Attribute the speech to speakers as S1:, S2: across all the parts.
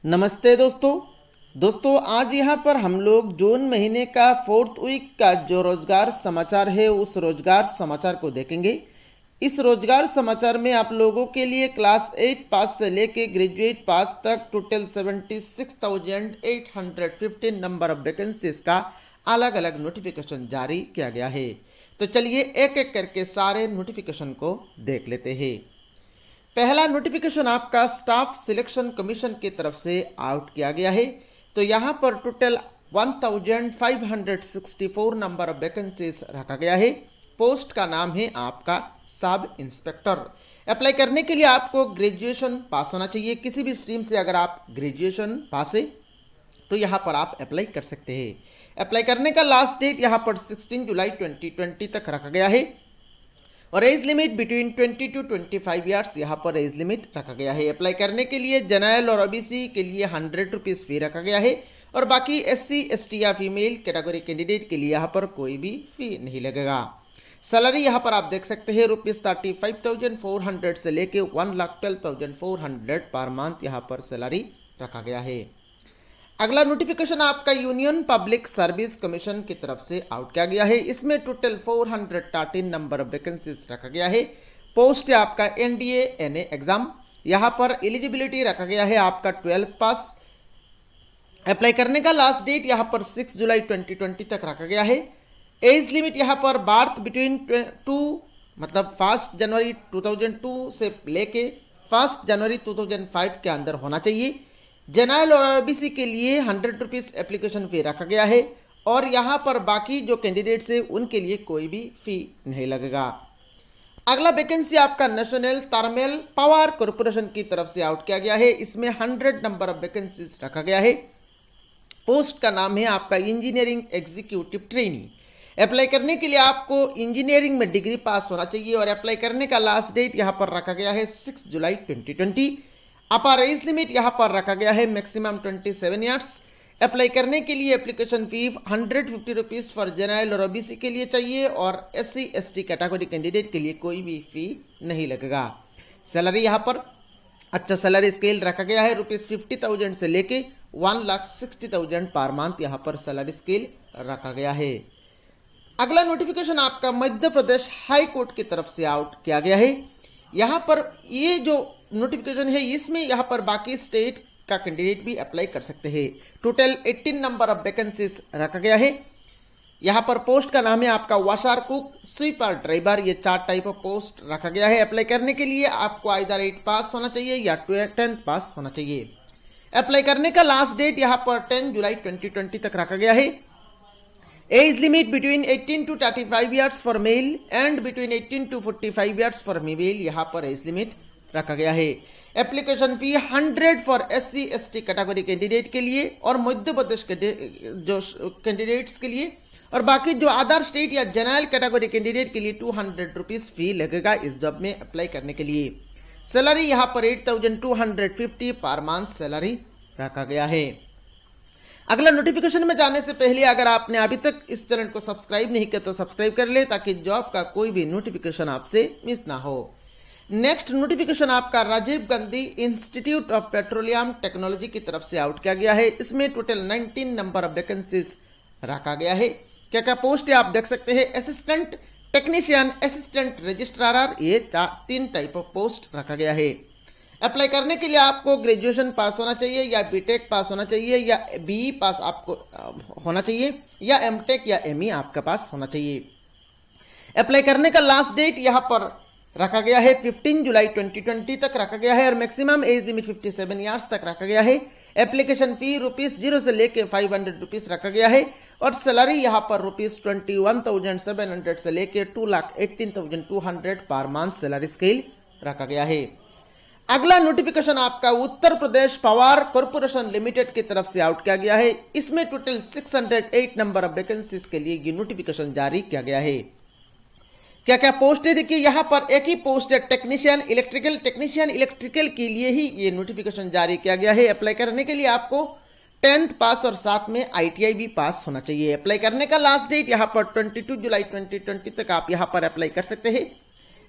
S1: नमस्ते दोस्तों आज यहाँ पर हम लोग जून महीने का 4th वीक का जो रोजगार समाचार है उस रोजगार समाचार को देखेंगे। इस रोजगार समाचार में आप लोगों के लिए क्लास 8 पास से लेके ग्रेजुएट पास तक टोटल 76,815 नंबर ऑफ वैकेंसीज का अलग अलग नोटिफिकेशन जारी किया गया है। तो चलिए एक एक करके सारे नोटिफिकेशन को देख लेते हैं। पहला नोटिफिकेशन आपका स्टाफ सिलेक्शन कमीशन की तरफ से आउट किया गया है। तो यहाँ पर टोटल 1564 नंबर ऑफ वैकेंसीज रखा गया है। पोस्ट का नाम है आपका सब इंस्पेक्टर। अप्लाई करने के लिए आपको ग्रेजुएशन पास होना चाहिए। किसी भी स्ट्रीम से अगर आप ग्रेजुएशन पास है तो यहाँ पर आप अप्लाई कर सकते हैं। अप्लाई करने का लास्ट डेट यहाँ पर 16 जुलाई 2020 तक रखा गया है और as limit between 20 to 25 years यहाँ पर एज लिमिट रखा गया है। अप्लाई करने के लिए जनरल और ओबीसी के लिए 100 रुपीज फी रखा गया है और बाकी SC ST या फीमेल कैटेगरी कैंडिडेट के लिए यहाँ पर कोई भी फी नहीं लगेगा। सैलरी यहाँ पर आप देख सकते हैं ₹35,400 से लेके 1,12,400 पर मंथ यहाँ पर सैलरी रखा गया है। अगला नोटिफिकेशन आपका यूनियन पब्लिक सर्विस कमीशन की तरफ से आउट किया गया है। इसमें टोटल 413 नंबर ऑफ वैकेंसीज रखा गया है। पोस्ट है आपका NDA NA एग्जाम। यहाँ पर एलिजिबिलिटी रखा गया है आपका 12th पास। अप्लाई करने का लास्ट डेट यहाँ पर 6 जुलाई 2020 तक रखा गया है। एज लिमिट यहाँ पर बर्थ बिटवीन 1 जनवरी 2002 से लेके 1 जनवरी 2005 के अंदर होना चाहिए। जनरल और ओबीसी के लिए 100 रुपीज एप्लीकेशन फी रखा गया है और यहाँ पर बाकी जो कैंडिडेट्स है उनके लिए कोई भी फी नहीं लगेगा। अगला वैकेंसी आपका नेशनल थर्मल पावर कॉर्पोरेशन की तरफ से आउट किया गया है। इसमें 100 नंबर ऑफ वैकेंसीज रखा गया है। पोस्ट का नाम है आपका इंजीनियरिंग एग्जीक्यूटिव ट्रेनी। अप्लाई करने के लिए आपको इंजीनियरिंग में डिग्री पास होना चाहिए और अप्लाई करने का लास्ट डेट यहाँ पर रखा गया है 6 जुलाई 2020। अपर एज लिमिट यहाँ पर रखा गया है मैक्सिमम 27 ईयर्स। अप्लाई करने के लिए application fee 150 rupees for general और ओबीसी के लिए चाहिए और SC ST कैटेगरी कैंडिडेट के लिए कोई भी फी नहीं लगेगा। सैलरी यहाँ पर अच्छा सैलरी स्केल रखा गया है ₹50,000 से लेके 1,60,000 पर मंथ यहाँ पर सैलरी स्केल रखा गया है। अगला नोटिफिकेशन आपका मध्य प्रदेश हाई कोर्ट की तरफ से आउट किया गया है। यहाँ पर ये जो नोटिफिकेशन है इसमें यहाँ पर बाकी स्टेट का कैंडिडेट भी अप्लाई कर सकते हैं। टोटल 18 नंबर ऑफ वैकेंसीज रखा गया है। यहाँ पर पोस्ट का नाम है आपका वाशर कुक, स्वीपर, ड्राइवर। ये 4 टाइप ऑफ पोस्ट रखा गया है। अप्लाई करने के लिए आपको आइदर 8 पास होना चाहिए या 10th पास होना चाहिए। अप्लाई करने का लास्ट डेट यहाँ पर 10 जुलाई 2020 तक रखा गया है। As limit between 18 to 35 years for male and between 18 to 45 years for female यहाँ पर एज लिमिट रखा गया है। Application fee 100 for SC ST category candidate के लिए और मध्य प्रदेश के जो कैंडिडेट्स के लिए और बाकी जो अदर स्टेट या जनरल कैटेगरी कैंडिडेट के लिए 200 रुपीज फी लगेगा इस जॉब में अप्लाई करने के लिए। सैलरी यहाँ पर 8,250 पर मंथ सैलरी रखा गया है। अगला नोटिफिकेशन में जाने से पहले अगर आपने अभी तक इस चैनल को सब्सक्राइब नहीं किया तो सब्सक्राइब कर ले ताकि जॉब का कोई भी नोटिफिकेशन आपसे मिस ना हो। नेक्स्ट नोटिफिकेशन आपका Rajiv Gandhi Institute of Petroleum Technology की तरफ से आउट किया गया है। इसमें टोटल 19 नंबर ऑफ वैकेंसीज रखा गया है। क्या क्या पोस्ट है आप देख सकते हैं। असिस्टेंट टेक्नीशियन, असिस्टेंट रजिस्ट्रार, ये 3 टाइप ऑफ पोस्ट रखा गया है। अप्लाई करने के लिए आपको ग्रेजुएशन पास होना चाहिए या BTech पास होना चाहिए या BE पास आपको होना चाहिए या MTech या ME आपका पास होना चाहिए। अप्लाई करने का लास्ट डेट यहाँ पर रखा गया है 15 जुलाई 2020 तक रखा गया है और मैक्सिमम एज लिमिट 57 ईयर्स तक रखा गया है। एप्लीकेशन फी ₹0 से लेके 500 रुपीज रखा गया है और सैलरी यहाँ पर ₹21,700 से लेके 2,18,200 पर मंथ सैलरी स्केल रखा गया है। अगला नोटिफिकेशन आपका Uttar Pradesh power corporation limited की तरफ से आउट किया गया है। इसमें टोटल 608 नंबर ऑफ वैकेंसीज के लिए ये नोटिफिकेशन जारी किया गया है। क्या क्या पोस्ट है देखिए, यहाँ पर एक ही पोस्ट है टेक्नीशियन इलेक्ट्रिकल के लिए ही ये नोटिफिकेशन जारी किया गया है। अप्लाई करने के लिए आपको 10th पास और साथ में ITI भी पास होना चाहिए। अप्लाई करने का लास्ट डेट यहाँ पर 22 जुलाई 2020 तक आप यहाँ पर अप्लाई कर सकते हैं।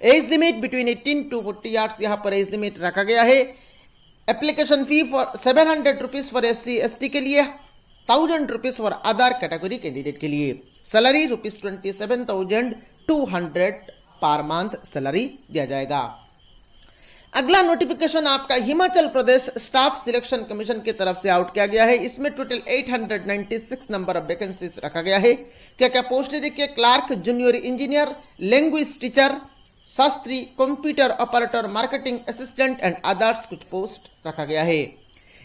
S1: Age limit between 18 to 40 years यहाँ पर एज लिमिट रखा गया है। Application fee for 700 rupees for SC/ST के लिए, 1000 rupees for other category candidate के लिए। सैलरी ₹27,200 पर मंथ सैलरी दिया जाएगा। अगला नोटिफिकेशन आपका Himachal Pradesh staff selection commission की तरफ से आउट किया गया है। इसमें टोटल 896 नंबर ऑफ वैकेंसीज रखा गया है। क्या क्या पोस्ट है देखिए, clerk, junior engineer, language teacher, Shastri, computer operator, marketing assistant and others कुछ पोस्ट रखा गया है।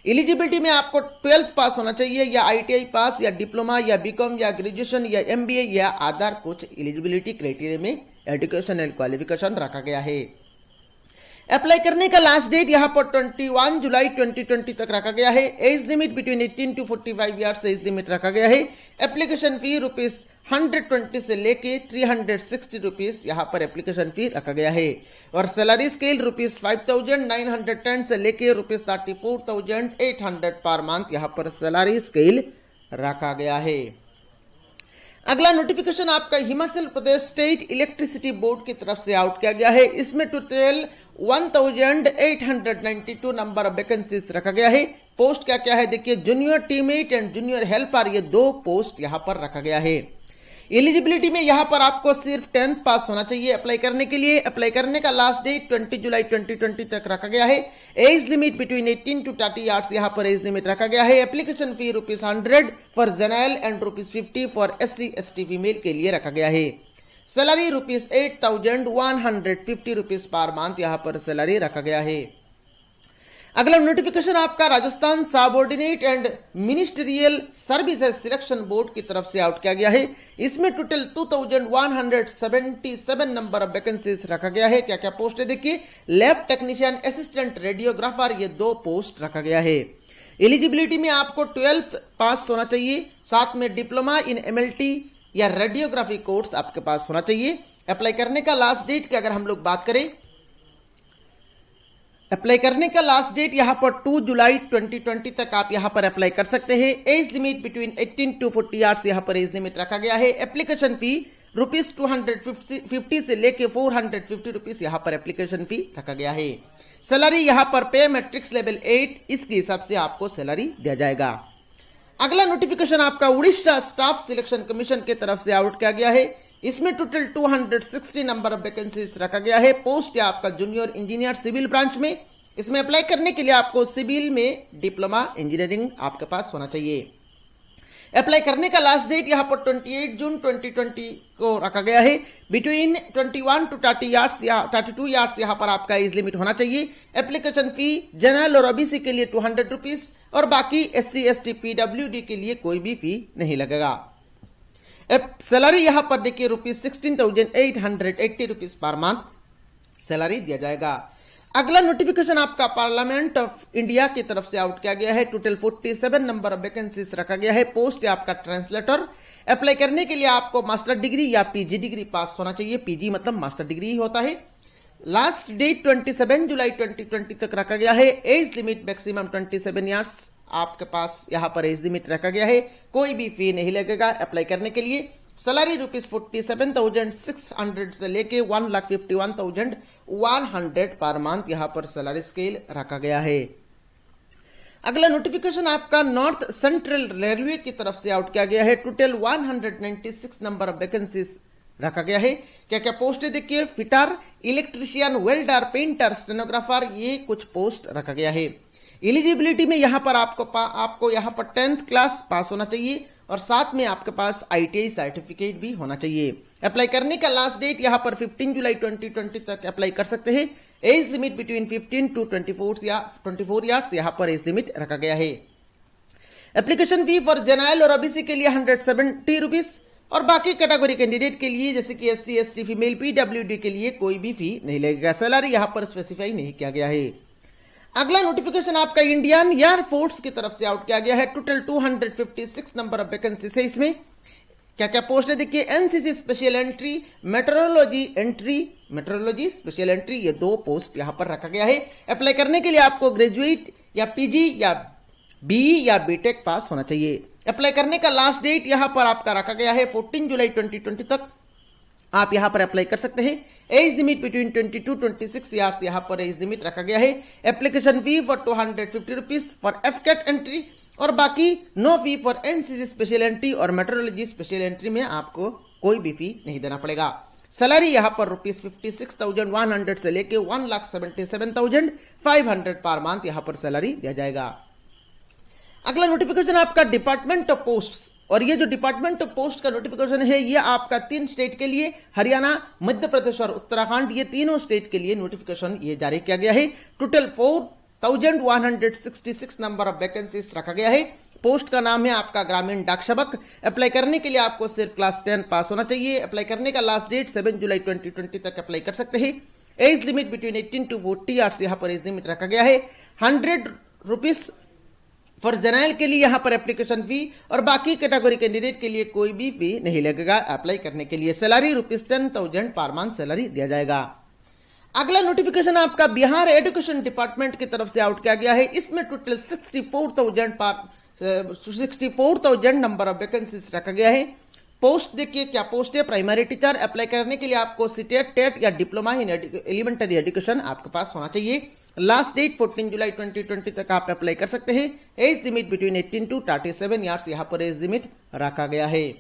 S1: एलिजिबिलिटी में आपको 12th पास होना चाहिए, या ITI पास, या डिप्लोमा, या बीकॉम, या ग्रेजुएशन, या MBA, या अदर कुछ एलिजिबिलिटी क्राइटेरिया में एजुकेशन एंड क्वालिफिकेशन रखा गया है। अप्लाई करने का लास्ट डेट यहाँ पर 21 जुलाई 2020 तक रखा गया है। As limit between 18 to 45 years as limit रखा गया है। एप्लीकेशन फी ₹120 से लेके 360 रुपीज यहाँ पर एप्लीकेशन फी रखा गया है। और सैलरी स्केल ₹5,910 से लेके ₹34,800 पर मंथ यहाँ पर सैलरी स्केल रखा गया है। अगला नोटिफिकेशन आपका Himachal Pradesh state electricity board की तरफ से आउट किया गया है। इसमें टोटल 1892 नंबर ऑफ वैकेंसीज रखा गया है। पोस्ट क्या क्या है देखिए, junior teammate and junior helper, ये 2 पोस्ट यहां पर रखा गया है। एलिजिबिलिटी में यहां पर आपको सिर्फ 10th पास होना चाहिए अप्लाई करने के लिए। अप्लाई करने का लास्ट डेट 20 जुलाई 2020 तक रखा गया है। As limit between 18 to 30 years यहां पर एज लिमिट रखा गया है। Application fee ₹100 for general and ₹50 for SC/ST female के लिए रखा गया है। सैलरी ₹8,150 पर मंथ यहां पर सैलरी रखा गया है। अगला नोटिफिकेशन आपका Rajasthan subordinate and ministerial services selection board की तरफ से आउट किया गया है। इसमें टोटल 2177 नंबर ऑफ वैकेंसीज रखा गया है। क्या क्या पोस्ट है देखिए, लैब टेक्नीशियन, असिस्टेंट रेडियोग्राफर, ये 2 पोस्ट रखा गया है। एलिजिबिलिटी में आपको 12th पास होना चाहिए, साथ में डिप्लोमा इन MLT या रेडियोग्राफी कोर्स आपके पास होना चाहिए। अप्लाई करने का लास्ट डेट की अगर हम लोग बात करें, अप्लाई करने का लास्ट डेट यहां पर 2 जुलाई 2020 तक आप यहां पर अप्लाई कर सकते हैं। Age limit between 18 to 40 years यहां पर एज लिमिट रखा गया है। एप्लीकेशन फी ₹250 से लेके ₹450 यहां पर एप्लीकेशन फी रखा गया है। सैलरी यहां पर पे मैट्रिक्स लेवल 8 इसके हिसाब से आपको सैलरी दिया जाएगा। अगला नोटिफिकेशन आपका उड़ीसा स्टाफ सिलेक्शन कमीशन की तरफ से आउट किया गया है। इसमें टोटल 260 नंबर ऑफ वैकेंसीज रखा गया है। पोस्ट है आपका जूनियर इंजीनियर सिविल ब्रांच में। इसमें अप्लाई करने के लिए आपको सिविल में डिप्लोमा इंजीनियरिंग आपके पास होना चाहिए। अप्लाई करने का लास्ट डेट यहां पर 28 जून 2020 को रखा गया है। बिटवीन 21 to 30 ईयर्स या 32 ईयर्स यहां पर आपका एज लिमिट होना चाहिए। एप्लीकेशन फी जनरल और OBC के लिए ₹200 और बाकी SC/ST PWD के लिए कोई भी फी नहीं लगेगा। सैलरी यहां पर देखिए ₹16,880 पर मंथ सैलरी दिया जाएगा। अगला नोटिफिकेशन आपका पार्लियामेंट ऑफ इंडिया की तरफ से आउट किया गया है। टोटल 47 नंबर ऑफ वैकेंसीज रखा गया है। पोस्ट है आपका ट्रांसलेटर। अप्लाई करने के लिए आपको मास्टर डिग्री या PG डिग्री पास होना चाहिए। PG मतलब मास्टर डिग्री ही होता है। लास्ट डेट 27 जुलाई 2020 तक रखा गया है। एज लिमिट मैक्सिमम 27 ईयर्स आपके पास यहां पर एज लिमिट रखा गया है। कोई भी फी नहीं लगेगा अप्लाई करने के लिए। सैलरी ₹47,600 से लेके 1,51,100 पर मंथ यहां पर सैलरी स्केल रखा गया है। अगला नोटिफिकेशन आपका नॉर्थ सेंट्रल रेलवे की तरफ से आउट किया गया है। टोटल 196 नंबर ऑफ वैकेंसीज रखा गया है। क्या क्या पोस्ट है देखिए, fitter, electrician, welder, painter, stenographer, ये कुछ पोस्ट रखा गया है। एलिजिबिलिटी में यहां पर आपको यहां पर 10th क्लास पास होना चाहिए और साथ में आपके पास ITI सर्टिफिकेट भी होना चाहिए। अप्लाई करने का लास्ट डेट यहां पर 15 जुलाई 2020 तक अप्लाई कर सकते हैं। Age limit between 15 to 24 years यहां पर एज लिमिट रखा गया है। एप्लीकेशन फी फॉर जनरल और OBC के लिए ₹170 और बाकी कैटेगरी कैंडिडेट के लिए जैसे कि SC/ST फीमेल PWD के लिए कोई भी फी नहीं लगेगा। सैलरी यहां पर स्पेसिफाई नहीं किया गया है। अगला नोटिफिकेशन आपका इंडियन एयर फोर्स की तरफ से आउट किया गया है। टोटल 256 नंबर ऑफ वैकेंसी है। इसमें क्या क्या पोस्ट है देखिए, NCC special entry, metrology special entry, ये 2 पोस्ट यहां पर रखा गया है। अप्लाई करने के लिए आपको ग्रेजुएट या PG या BE या BTech पास होना चाहिए। अप्लाई करने का लास्ट डेट यहां पर आपका रखा गया है 14 जुलाई 2020 तक। आप यहां पर अप्लाई कर सकते हैं। Age limit between 20 to 26 years यहां पर एज लिमिट रखा गया है। Application fee for 250 rupees for AFCAT entry और बाकी no fee for NCC special entry और मेट्रोलॉजी स्पेशल एंट्री में आपको कोई भी फी नहीं देना पड़ेगा। सैलरी यहां पर ₹56,100 से लेके 1,77,500 पर मंथ यहां पर सैलरी दिया जाएगा। अगला नोटिफिकेशन आपका डिपार्टमेंट ऑफ पोस्ट्स, और ये जो डिपार्टमेंट ऑफ पोस्ट का नोटिफिकेशन है ये आपका 3 स्टेट के लिए, हरियाणा, मध्य प्रदेश और उत्तराखंड, ये तीनों स्टेट के लिए नोटिफिकेशन ये जारी किया गया है। टोटल 4,166 नंबर ऑफ वैकेंसीज रखा गया है। पोस्ट का नाम है आपका ग्रामीण डाक सेवक। अप्लाई करने के लिए आपको सिर्फ क्लास 10 पास होना चाहिए। अप्लाई करने का लास्ट डेट 7 जुलाई 2020 तक अप्लाई कर सकते हैं। Age limit between 18 to 40 years यहां पर एज लिमिट रखा गया है। 100 रुपीज फॉर जनरल के लिए यहां पर एप्लीकेशन फी और बाकी कैटेगरी कैंडिडेट के लिए कोई भी फी नहीं लगेगा अप्लाई करने के लिए। सैलरी ₹10,000 पर मंथ सैलरी दिया जाएगा। अगला नोटिफिकेशन आपका बिहार एजुकेशन डिपार्टमेंट की तरफ से आउट किया गया है। इसमें टोटल 64,000 नंबर ऑफ वैकेंसीज रखा गया है। पोस्ट देखिए क्या पोस्ट है, प्राइमरी टीचर। अप्लाई करने के लिए आपको सीटेट, टेट या डिप्लोमा इन एलिमेंटरी एजुकेशन आपके पास होना चाहिए। लास्ट डेट 14 जुलाई 2020 तक आप अप्लाई कर सकते हैं। Age limit between 18 to 37 years यहां पर एज लिमिट रखा गया है।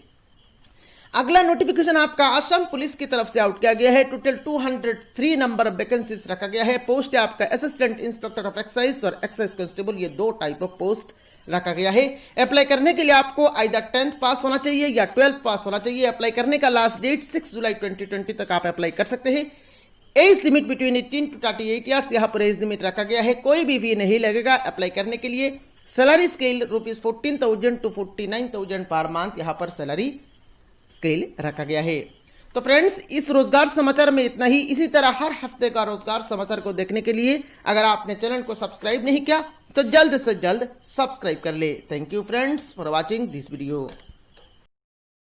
S1: अगला नोटिफिकेशन आपका असम पुलिस की तरफ से आउट किया गया है। टोटल 203 नंबर ऑफ वैकेंसीज रखा गया है। पोस्ट है आपका असिस्टेंट इंस्पेक्टर ऑफ एक्साइज और एक्साइज कांस्टेबल, ये 2 टाइप ऑफ पोस्ट रखा गया है। अप्लाई करने के लिए आपको आइदर 10th पास होना चाहिए या 12th पास होना चाहिए। अप्लाई करने का लास्ट डेट 6 जुलाई 2020 तक आप अप्लाई कर सकते हैं। Age limit between 18 to 38 years यहां पर एज लिमिट रखा गया है। कोई भी फी नहीं लगेगा अप्लाई करने के लिए। Salary scale ₹14,000 to 49,000 per month यहां पर सैलरी स्केल रखा गया है। तो फ्रेंड्स, इस रोजगार समाचार में इतना ही। इसी तरह हर हफ्ते का रोजगार समाचार को देखने के लिए अगर आपने चैनल को सब्सक्राइब नहीं किया तो जल्द से जल्द सब्सक्राइब कर ले। Thank you friends for watching this video.